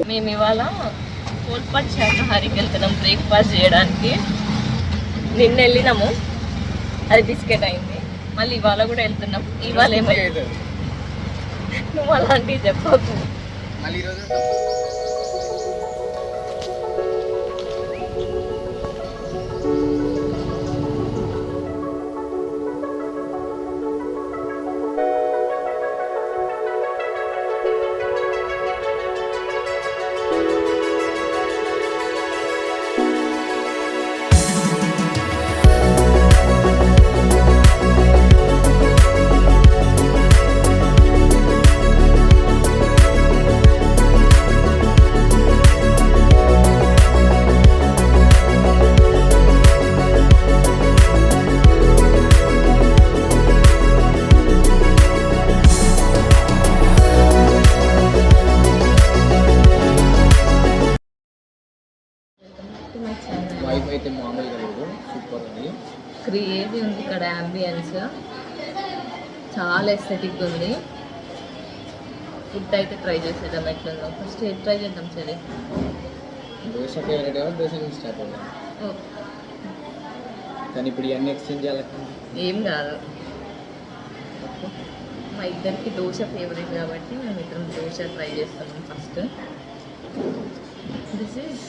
మేము ఇవాళ కోల్పట్ శాఖహారికి వెళ్తున్నాం బ్రేక్ఫాస్ట్ చేయడానికి. నిన్న వెళ్ళినాము, అది బిస్కెట్ అయింది. మళ్ళీ ఇవాళ కూడా వెళ్తున్నాం. ఇవాళ ఏమైంది నువ్వు అలాంటివి చెప్పకు. వైఫ్ అయితే మామూలుగా లేదు, సూపర్ ఉంది. క్రియేటివ్ ఉంది ఇక్కడ, అంబియన్స్ చాలా ఎస్థెటిక్ ఉంది. ఫుడ్ అయితే ట్రై చేసేద్దాం ఎట్లుందో. ఫస్ట్ ట్రై చేద్దాం. సరే, దోశ ఫేవరెట్ కదా, దోశ నుంచి స్టార్ట్ అవుతాం. కానీ ఇప్పుడు ఇవన్నీ ఎక్స్చేంజ్ చేయాలి. ఏం కాదు, మా ఇద్దరికి దోశ ఫేవరెట్ కాబట్టి మేము ఇద్దరం దోశ ట్రై చేస్తున్నాం. ఫస్ట్ దిస్ ఈజ్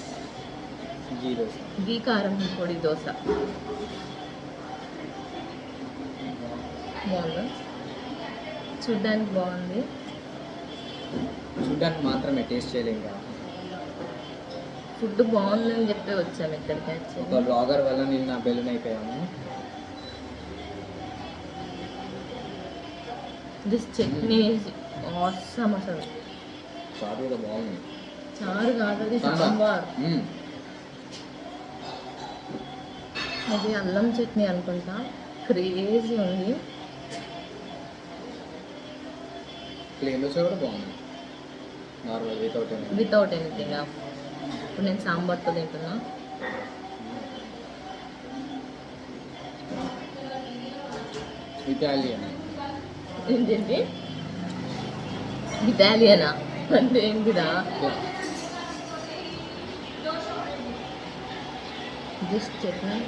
గీ కారం పొడి దోశ. బాగుందా? చూడ్డానికి బాగుంది. చూడ్డానికి మాత్రమే, టేస్ట్ చేయలేం కదా. ఫుడ్ బాగుందని చెప్పి వచ్చాము ఇక్కడికి. ఒక బ్లాగర్ వల్ల నేను నా బెలూన్ అయిపోయాము. This chutney awesome. అసలు చారు కూడా బాగుంది. చారు కాదు, అది సాంబార్. అది అల్లం చట్నీ అనుకుంటా. క్రేజీ ఉంది. ప్లేన్ దోశ కూడా బాగుంది, నార్మల్ వితౌట్ ఎనీథింగ్. ఇప్పుడు నేను సాంబార్తో తింటున్నా. ఇటాలియన్. ఏంటండి ఇటాలియనా అంటే ఏంటిదా? జస్ట్ చట్నీ.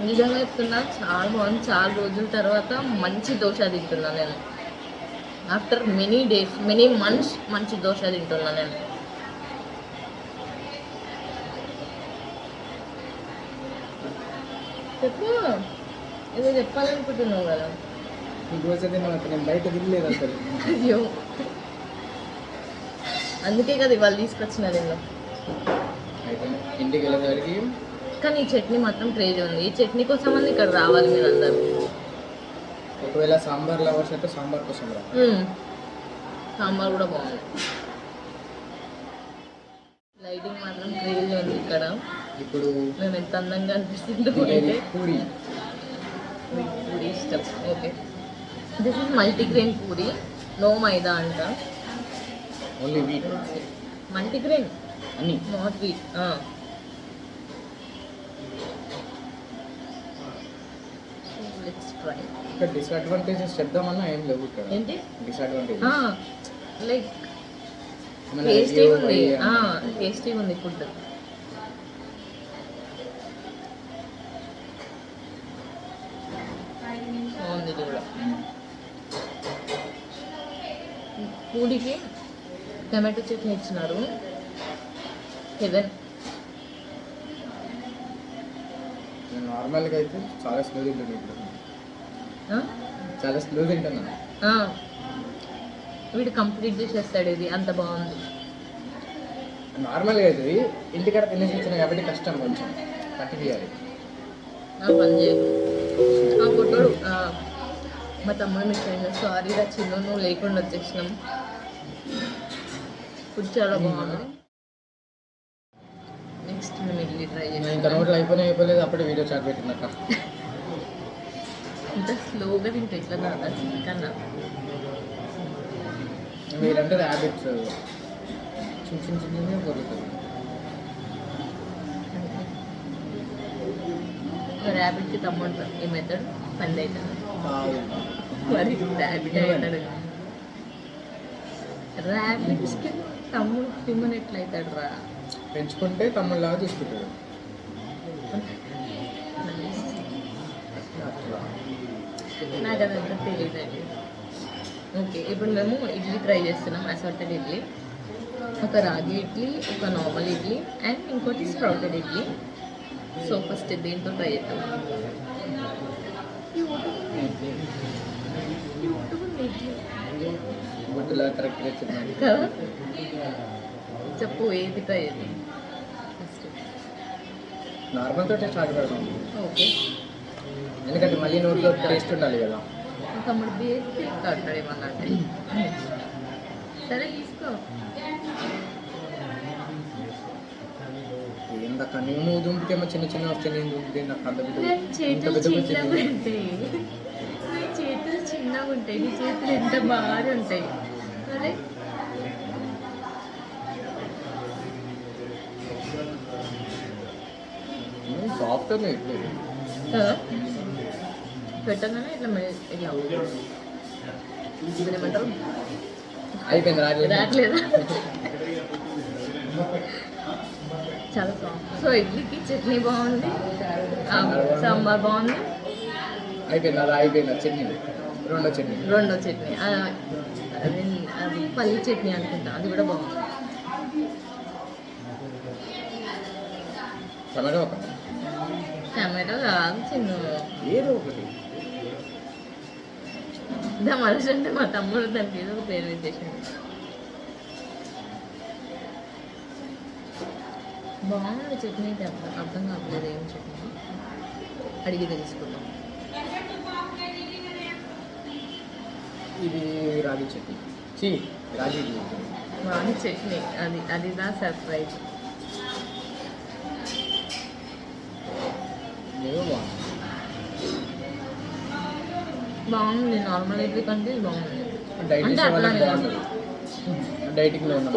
నిజంగా చెప్తున్నా, చాలా బాగుంది. చాలా రోజుల తర్వాత మంచి దోశ తింటున్నా నేను. After many days, many months మంచి దోశ తింటున్నా నేను. చెప్పు, ఏదో చెప్పాలనుకుంటున్నావు కదా. దోశ నేను బయట తినలేదు అసలు. అయ్యో, అందుకే కదా ఇవాళ తీసుకొచ్చిన నేను. ఇంటికి వెళ్ళేసరికి. కానీ ఈ చట్నీ మాత్రం క్రేజ్ ఉంది. ఈ చట్నీ కోసం అని ఇక్కడ రావాలి మీరు అందరూ. ఒకవేళ సాంబార్ లవర్స్ అయితే సాంబార్ కోసం రా. సాంబార్ కూడా బాగుంది. లైటింగ్ మాత్రం క్రేజ్ ఉంది ఇక్కడ. ఇప్పుడు మేము ఎంత అందంగా అనిపిస్తుందో. పూరి పూరి ఇష్టం. Okay, this is multigrain puri, no maida అంట. Only wheat. మల్టీగ్రెయిన్ అన్ని, నాట్ వీట్. Let's try. ఇక్కడ డిసడ్వాంటేజెస్ చెప్దామన్నా ఏం లేవు ఇక్కడ. ఏంటి డిసడ్వాంటేజెస్? లైక్ టేస్టీగా ఉంది. టేస్టీగా ఉంది ఫుడ్. బాగుంది ఇది కూడా. పూడికి టమాటో చట్నీ ఇచ్చినారు. హెవెన్. నార్మల్గా అయితే చాలా స్లో తింటాను ఇప్పుడు. చాలా స్లో తింటున్నా. వీడు కంప్లీట్ చేసేస్తాడు. ఇది అంత బాగుంది. నార్మల్గా అయితే ఇంటికాడ తినేసి వచ్చిన కాబట్టి కష్టం, కొంచెం పట్టి తీయాలి. పని చేయదు కొట్టాడు. మా తమ్ముడు మిస్ అయింది. సారీ రా చిన్న, నువ్వు లేకుండా వచ్చేసినాం. ఫుడ్ చాలా బాగుంది. నెక్స్ట్ మేము ఇడ్లీ ట్రై చేసాం. ఇంకా నోట్లో అయిపోలేదు, అప్పుడే వీడియో చాట్ పెట్టినాక. ఇంత స్లోగా తింటే ఎట్లా నాదా కన్నా. మీరంటే హ్యాబిట్స్ చిన్న చిన్న చిన్నగా పొరుగుతుంది. ర్యాబిట్కి తమ్ముడు ఈ మెథడ్ పని అవుతుంది. మరి ర్యాబిట్ అవుతాడు. ర్యాబిట్స్కి తమ్ముడు తిమ్మని ఎట్లయితాడు రా? పెంచుకుంటే తమ్ముళ్ళలాగా చూసుకుంటాడు. అట్లా నాకు అదంతా తెలియదండి. ఓకే, ఇప్పుడు మేము ఇడ్లీ ట్రై చేస్తున్నాం. అసార్టెడ్ ఇడ్లీ, ఒక రాగి ఇడ్లీ, ఒక నార్మల్ ఇడ్లీ అండ్ ఇంకోటి స్ప్రౌటెడ్ ఇడ్లీ. సో ఫస్ట్ దీంతో ట్రై చేద్దాం. గుడ్డులా కరెక్ట్గా చెప్పాను కదా, చెప్పు ఏది ట్రై చేద్దాం ఫస్ట్? నార్మల్తో స్టార్ట్ పెడదాం. ఓకే, ఎందుకంటే మళ్ళీ నోట్లో టేస్ట్ ఉండాలి కదా. తమ్ముడు బేసి అంటాడు ఏమన్నా అంటే. సరే తీసుకో. ఏందక్క నువ్వు దుంపితేమో చిన్న చిన్న వస్తే నేను దుంపితే నాకు అంత పెద్ద నా ఇంత చేతులు పెద్ద చిన్నగా వచ్చింది. ఉంటాయి. నా చేతులు చిన్నగా ఉంటాయి, నీ చేతులు ఎంత బాగా ఉంటాయి. అదే సాఫ్ట్ ఉంది ఇడ్లీ. కదా, పెట్టగానే ఇట్లా ఇట్లా ఏమంటారు, అయిపోయింది రాలేదు. రావట్లేదా? చాలా సాఫ్ట్. సో ఇడ్లీకి చట్నీ బాగుంది, సాంబార్ బాగుంది, అయిపోయింది అది అయిపోయింది. చట్నీ రెండో చట్నీ రెండో చట్నీ అది అది పల్లి చట్నీ అనుకుంటా, అది కూడా బాగుంది. టమాటో ఒక టమాటో కాదు చిన్న ఏదో ఒకటి. మనిషి అంటే మా తమ్ముడు దానికి ఏదో ఒక పేరు పెట్టేసింది. బాగుంది చట్నీ అయితే, అర్థం కావట్లేదు ఏం చట్నీ, అడిగి తెలుసుకుందాం. ఇది రాగి చట్నీ. చీ రాగి ఇడ్లీ. బాగుంది చట్నీ, అది దా సర్ప్రైజ్. ఏదో బాగుంది. బాగుంది, నార్మల్ ఇడ్లీ కంటే ఇది బాగుంది. డైట్ అంటే చేసే వాళ్ళకి అట్లానే బాగుంటుంది. డైటింగ్లో ఉన్నాం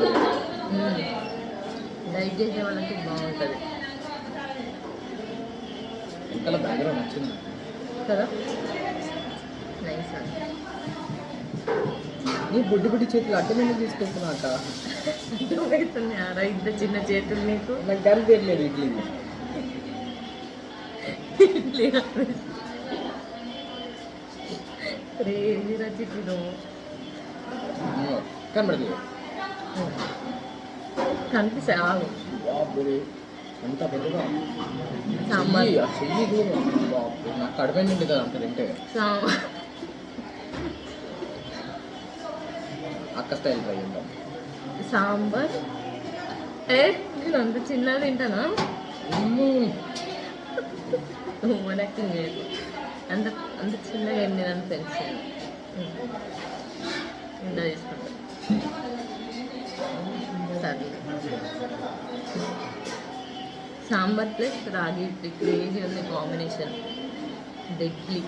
డైట్ చేసే వాళ్ళకి బాగుంటుంది ఇంకా బ్యాక్గ్రౌండ్ నచ్చింది కదా. నైస్ అండి. నీ బుడ్డి బుడ్డి చేతులు అడ్డం ఎందుకు తీసుకెళ్తున్నాక? అవుతుంది ఆరా, ఇంత చిన్న చేతులు నీకు. నాకు దాని తెలియలేదు ఇడ్లీ. క్రేజీ రచితులు కనబడలేదు. కనిపిస్తాయి ఆగు. బాబురే అంత పెద్దగా సాంబార్ చెయ్యి కూడా బాబు నాకు కడుపు నిండి కదా అంత తింటే. అక్క స్టైల్ ట్రై చేద్దాం. సాంబార్ నేను అంత చిన్నగా తింటానా? మనకి అంత అంత చిన్నగా ఏం తినని తెలిసాను. ఇంత తీసుకుంటా సరే. సాంబార్ ప్లస్ రాగి ఇడ్లీ క్రేజీ ఉంది కాంబినేషన్. డెడ్లీ.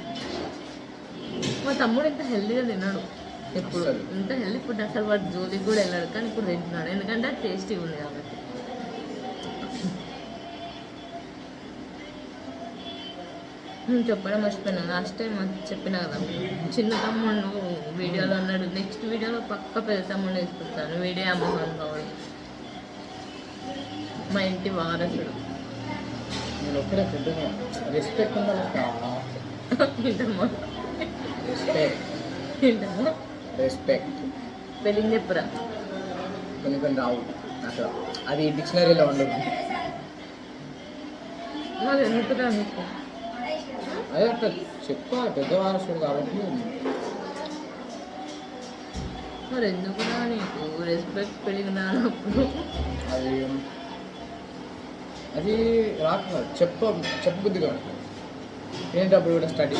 మా తమ్ముడు ఇంత హెల్తీగా తిన్నాడు ఎప్పుడు, ఇంత హెల్తీ ఫుడ్ అసలు వాడు జోలికి కూడా వెళ్ళాడు, కానీ ఇప్పుడు తింటున్నాడు ఎందుకంటే అది టేస్టీగా ఉంది కాబట్టి. చెప్పడం మర్చిపోయినా, లాస్ట్ టైం చెప్పినా కదా చిన్న తమ్ముడు వీడియోలో అన్నాడు, నెక్స్ట్ వీడియోలో పక్క పెద్ద తమ్ముడు వేసుకుంటాను. వీడియో అమ్మకాన్ని కావడం మా ఇంటి వారసుడు. నేను ఒక్కడే పెద్దగా రెస్పెక్ట్ ఉందా? ఏంటమ్మా రెస్పెక్ట్ ఏంటమ్మా రెస్పెక్ట్ స్పెల్లింగ్ చెప్పురా. కొన్ని కొన్ని రావు అసలు, అది డిక్షనరీలో ఉండదు. మరి ఎందుకురా నీకు? అదే అట్లా చెప్పుకోవాలి, పెద్ద వారసుడు కాబట్టి. మరి ఎందుకురా నీకు రెస్పెక్ట్ స్పెల్లింగ్ రానప్పుడు? అది అది రాక చెప్పబుద్ధి కాదు. ఏంటప్పుడు కూడా స్టడీ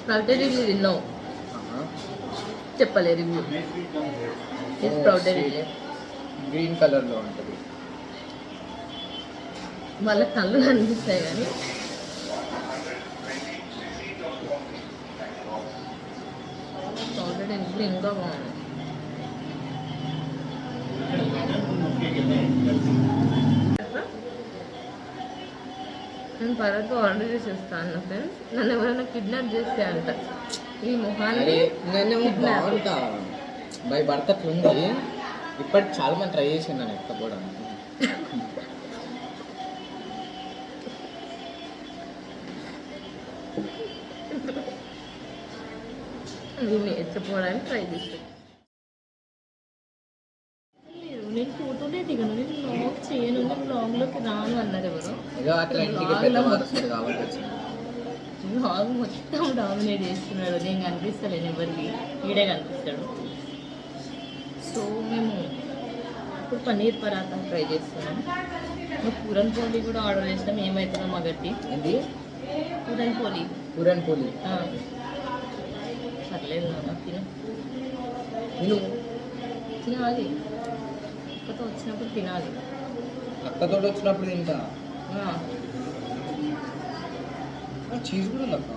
స్ప్రౌటెడ్ ఇడ్లీ తిన్నావు, చెప్పలే రివ్యూ. స్ప్రౌటెడ్ ఇడ్లీ గ్రీన్ కలర్లో ఉంటుంది. వాళ్ళ కళ్ళు కనిపిస్తాయి కానీ స్ప్రౌటెడ్ ఇడ్లీ ఇంకా బాగుంది. నేను పరాతో ఆర్డర్ చేసి వస్తాను ఫ్రెండ్స్. నన్ను ఎవరైనా కిడ్నాప్ చేస్తే అంట ఈ మొహాన్ని నన్ను బాగుంటా బై భర్త అట్లుంది. ఇప్పటికి చాలా మంది ట్రై చేసిండు నేను ఎత్తుకోవడానికి. నేను ఎత్తుకోవడానికి ట్రై చేస్తాను. నేను ఫోటోలే దిగను, నేను బ్లాగ్ చేయను, నేను బ్లాగ్లోకి రాను అన్నారు ఎవరు. ఏదో అట్లా ఇంటికి పెద్దవారు వస్తుంది కాబట్టి వచ్చింది. బ్లాగ్ మొత్తం డామినేట్ చేస్తున్నాడు. నేను కనిపిస్తలేను ఎవరికి, వీడే కనిపిస్తాడు. సో మేము ఇప్పుడు పన్నీర్ పరాటా ట్రై చేస్తున్నాం. పూరన్ పోలి కూడా ఆర్డర్ చేస్తాం. ఏమవుతుందో మా గట్టి ఏంటి పూరన్ పోలి. పూరన్ పోలి పర్లేదు నాన్న, నేను తినాలి. అక్కతో వచ్చినప్పుడు తినాలి. అక్కతో వచ్చినప్పుడు తింటా. చీజ్ కూడా ఉంది అక్క.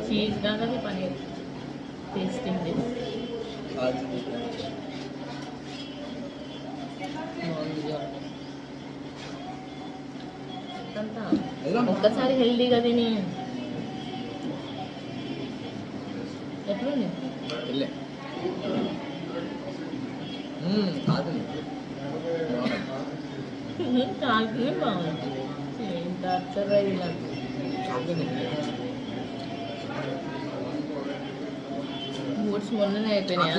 చీజ్ కాదు, పన్నీర్ టేస్టింగ్ బాగుంది. ఒక్కసారి హెల్దీగా తిని ఎట్లుంది? కాల్పునే బాగుంది. ఎంత అచ్చర్రా బూట్స్ మొన్ననే అయిపోయినాయి.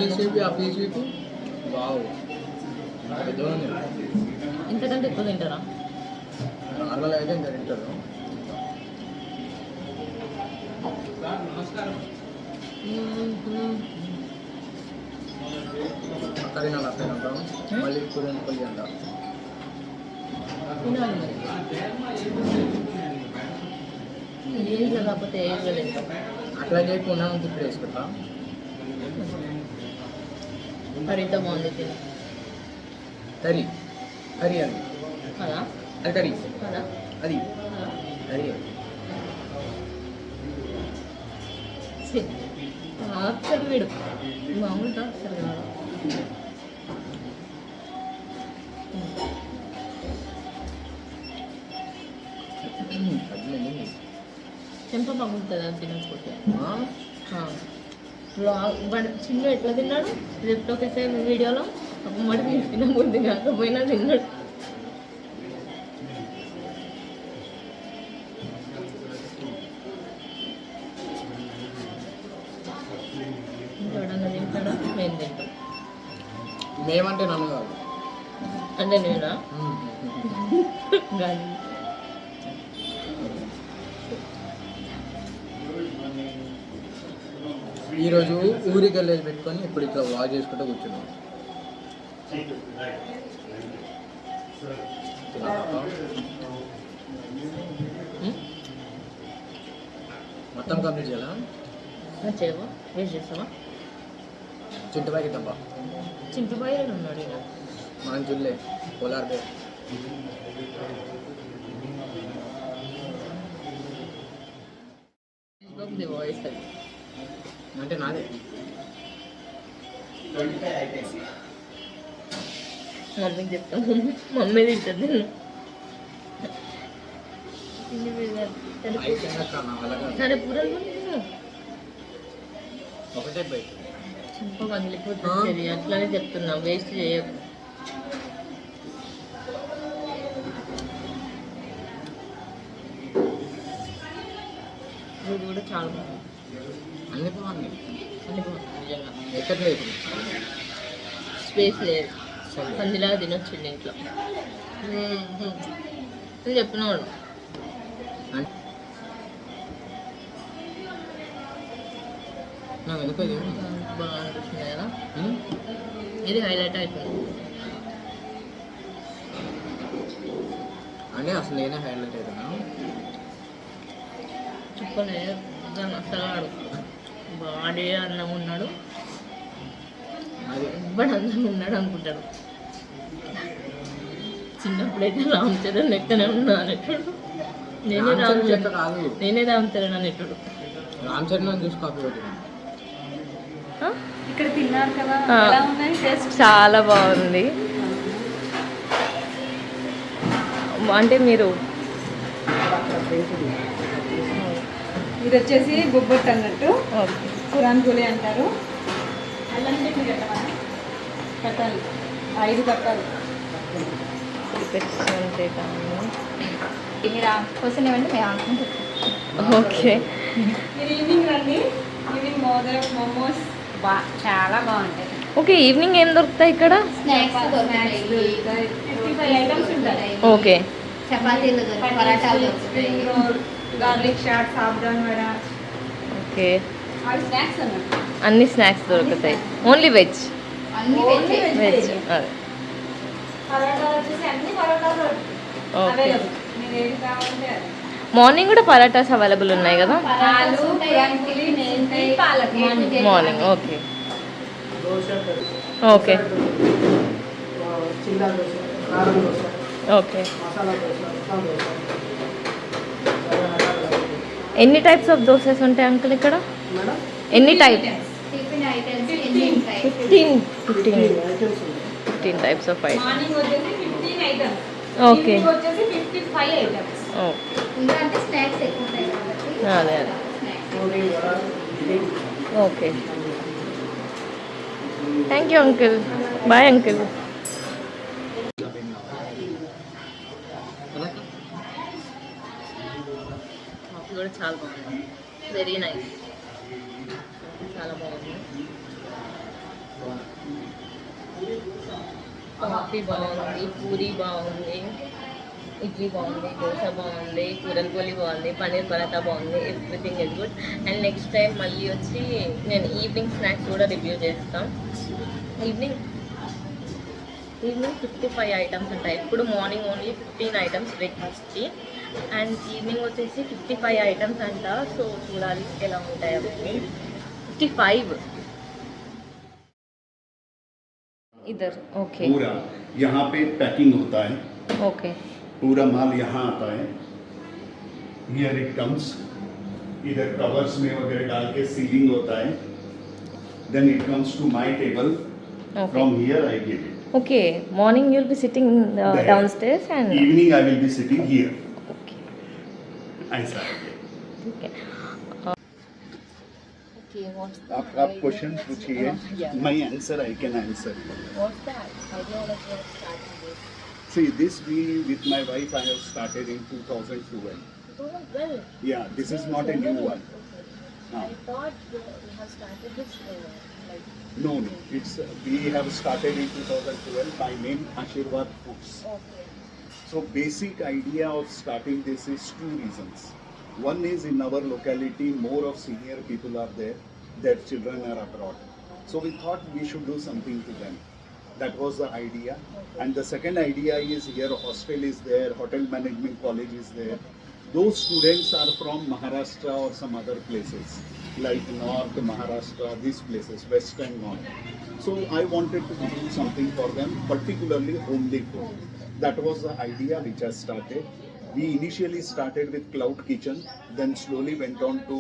ఇంతకంటే ఎక్కువ తింటారా? నార్మల్ అయితే ఇంకా తింటారు. అక్కడ తినాలి. మళ్ళీ పూరన్ పోలి అంట తినాలి. మరి ఏజ్ కాకపోతే ఏజ్లో తింటాం. అట్లా చేయకుండా ఇప్పుడు వేసుకుంటా. మరి ఇంత బాగుంది తిని. కర్రీ కర్రీ అది కదా, అది కర్రీ కదా, అది కర్రీ. టార్చర్ వీడు, మామూలు టార్చర్ కాదు. చెంప పగులుతుంది అది తినకపోతే. వాడు చిన్న ఎట్లా తిన్నాడు రేపు వీడియోలో మడి తినబుద్ధి కాకపోయినా తిన్నాడు. ఇంకెవడన్నా తింటాడా? మేము తింటాం. మేమంటే నన్ను కాదు, అంటే నేనా కానీ ఈరోజు ఊరికి వెళ్ళేది పెట్టుకొని ఇప్పుడు ఇక్కడ వాచ్ చేసుకుంటూ కూర్చున్నాం. మొత్తం కంప్లీట్ చేయాలా? చేయవా? వేస్ట్ చేస్తావా? చింతపాకి తప్ప చింతపాయలు ఉన్నాడు ఈయన. మనం చూడలే పోలార్ బేర్. వాయిస్ అది అంటే నాదే. మమ్మీకి చెప్తాను, మమ్మీ తింటుంది. సరే పూరలు ఒకటే బయట చింప పగిలిపోతుంది. అట్లానే చెప్తున్నా, వేస్ట్ చేయకు. ఇది కూడా చాలా బాగుంది. అన్ని బాగుంది, అన్ని బాగుంది నిజంగా. ఎక్కడ లేదు, స్పేస్ లేదు, పందిలాగా తినొచ్చింది ఇంట్లో. నేను చెప్పినవాడు నాకు ఎందుకు బాగా అనిపిస్తుంది కదా. ఇది హైలైట్ అవుతుంది అంటే అసలు నేనే హైలైట్ అవుతున్నా. చెప్పలేదు దాన్ని అసలు ఆడు బాడీ అందంగా ఉన్నాడు, ఎవ్వడు అందంగా ఉన్నాడు అనుకుంటాడు. చిన్నప్పుడైతే రామ్ చరణ్ లెక్కనే ఉన్నా అనేటోడు. నేనే రామ్ చరణ్ అనేటోడు. రామ్ చరణ్ చూసి కాపీ పెట్టినా. ఇక్కడ తిన్నారు కదా, ఎలా ఉన్నాయి టేస్ట్? చాలా బాగుంది. అంటే మీరు ఇది వచ్చేసి బొబ్బట్టు అన్నట్టు, పురాన్ పూలి అంటారు. అల్లం చట్నీ కట్టమని కట్టాలి 5 కట్టాలి. అంతే కానీ మీరు క్వశ్చన్ ఏమంటే మేము అనుకుంటాం. ఓకే. మీరు ఈవినింగ్ రండి. ఈవినింగ్ మోమోస్ చాలా బాగుంటాయి. ఓకే, ఈవినింగ్ ఏం దొరుకుతాయి ఇక్కడ? స్నాక్స్ దొరుకుతాయి. 55 ఐటమ్స్ ఉంటాయి. ఓకే. చపాతీలు దొరుకుతాయి, పరాటాలు దొరుకుతాయి, garlic shot, sabudana vada. Okay, అవి స్నాక్స్ అన్నట్టు. అన్ని స్నాక్స్ దొరుకుతాయి. Only veg? అన్ని వెజ్. అదే. పరాటాలు వచ్చేసి అన్ని పరాటాలు ఓకే. అవైలబుల్. మీరు ఏది కావాలంటే అది. మార్నింగ్ కూడా పరాటాస్ అవైలబుల్ ఉన్నాయి కదా? పాలు, పులి, నెయ్యి, పాలక్ morning. Okay dosa curry, okay chilla dosa, కారం దోశ, ఓకే. మసాలా దోశ, ఉప్మా దోశ, చాలా రకాల ఎన్ని టైప్స్ ఆఫ్ దోసెస్ ఉంటాయి అంకుల్ ఇక్కడ? మేడం ఎన్ని టైప్? టిఫిన్ ఐటమ్స్ ఎన్ని ఉంటాయి? 15 ఐటమ్స్ ఉన్నాయి. 15 టైప్స్ ఆఫ్ ఐటమ్. మార్నింగ్ వచ్చేసి 15 ఐటమ్స్. ఓకే. ఈవినింగ్ వచ్చేసి 55 ఐటమ్స్. ఓకే, ఇంకా అంటే స్నాక్స్ ఎక్కువ ఉంటాయి కాబట్టి అదే అదే. Snacks. Puri, vada, idli. Okay, thank you uncle. Bye uncle. Coffee కూడా చాలా బాగుంది. Very nice. చాలా బాగుంది. కాఫీ బాగుంది, పూరి బాగుంది, ఇడ్లీ బాగుంది, దోశ బాగుంది, కూరల పోలి బాగుంది, పన్నీర్ పరాటా బాగుంది. Everything is good. And next time మళ్ళీ వచ్చి నేను ఈవినింగ్ స్నాక్స్ కూడా రివ్యూ చేస్తాం. ఈవినింగ్ 55 ఐటమ్స్ ఉంటాయి. ఇప్పుడు మార్నింగ్ ఓన్లీ 15 ఐటమ్స్ బ్రేక్ఫాస్ట్కి, అండ్ ఈవినింగ్ వచ్చేసి 55 ఐటమ్స్ అంట. సో చూడాలి ఎలా ఉంటాయి అవన్నీ. 55 इधर. ओके पूरा यहाँ पे पैकिंग होता है, ओके पूरा माल यहाँ आता है. हियर इट कम्स, इधर कवर्स में वगैरह डाल के सीलिंग होता है. Then it comes to my table. Okay from here I give it. Okay. Morning you'll be sitting There. downstairs and evening I will be sitting here. okay ऐसा है. ठीक है. Okay, what's the आप question पूछिए, Yeah. मैं answer I can answer. What's the ideology of starting this? See, this we with my wife I have started in 2012. Oh, well. Yeah, this is not a new one. I thought you have started this like. No, it's we have started in 2012 by name Ashirwad Foods. Okay. So basic idea of starting this is two reasons. One is in our locality more of senior people are there, their children are abroad. So we thought we should do something to them. That was the idea. And the second idea is here hostel is there, hotel management college is there. Those students are from Maharashtra or some other places like North Maharashtra, these places, West and North. So I wanted to do something for them, particularly homely food. That was the idea which I started. We initially started with cloud kitchen, then slowly went on to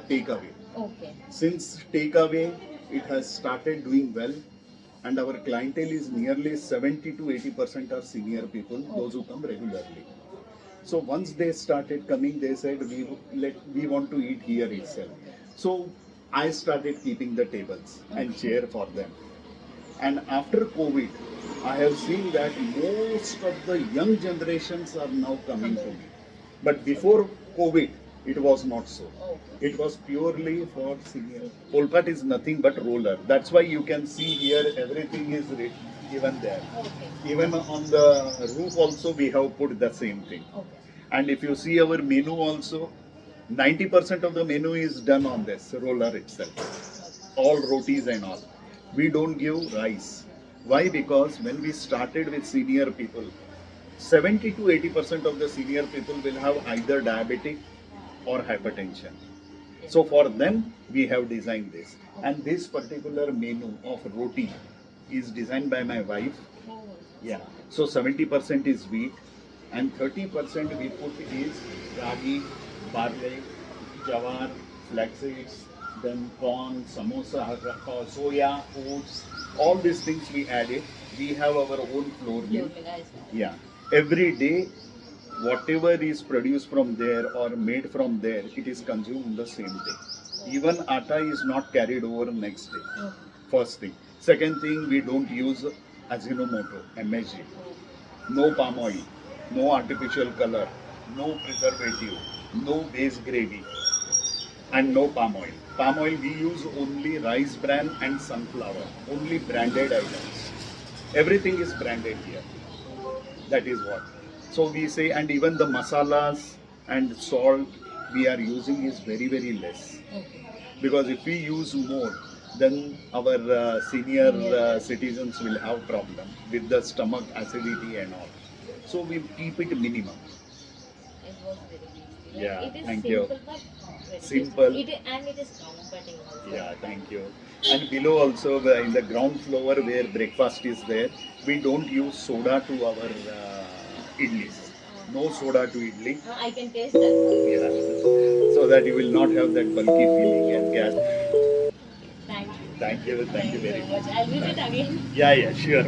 takeaway. Okay. Since takeaway, it has started doing well, and our clientele is nearly 70 to 80% are senior people, those who come regularly. So once they started coming, they said we want to eat here itself. So I started keeping the tables and chair for them. And after COVID, I have seen that most of the young generations are now coming to me. But before COVID, it was not so. It was purely for senior. Polpat is nothing but roller. That's why you can see here everything is given there. Okay. Even on the roof also we have put the same thing. Okay. And if you see our menu also, 90% of the menu is done on this roller itself. All rotis and all. We don't give rice. Why? Because when we started with senior people, 70 to 80% of the senior people will have either diabetic or hypertension. So for them, we have designed this. And this particular menu of roti is designed by my wife. Yeah. So 70% is wheat and 30% we put is ragi, barley, jawar, flax seeds, then corn, samosa, soya, oats, all these things we added. We have our own flour mill. Yeah. Every day, whatever is produced from there or made from there, it is consumed the same day. Even atta is not carried over next day. First thing. Second thing, we don't use Ajinomoto, MSG. No palm oil, no artificial color, no preservative, no base gravy, and no palm oil. Palm oil we use only rice bran and sunflower, only branded items. Everything is branded here. That is what. So we say, and even the masalas and salt we are using is very, very less. Because if we use more, then our senior citizens will have problem with the stomach acidity and all. So we keep it minimum. It was very tasty. Yeah, It is thank simple, you. but very Simple. tasty. And it is comforting also. Yeah, thank you. And below also in the ground floor where breakfast is there, we don't use soda to our idlis. No soda to idli. I can taste that. Yeah. So that you will not have that bulky feeling and gas. Thank you. Thank you very so much. much. I'll visit again. Yeah, sure.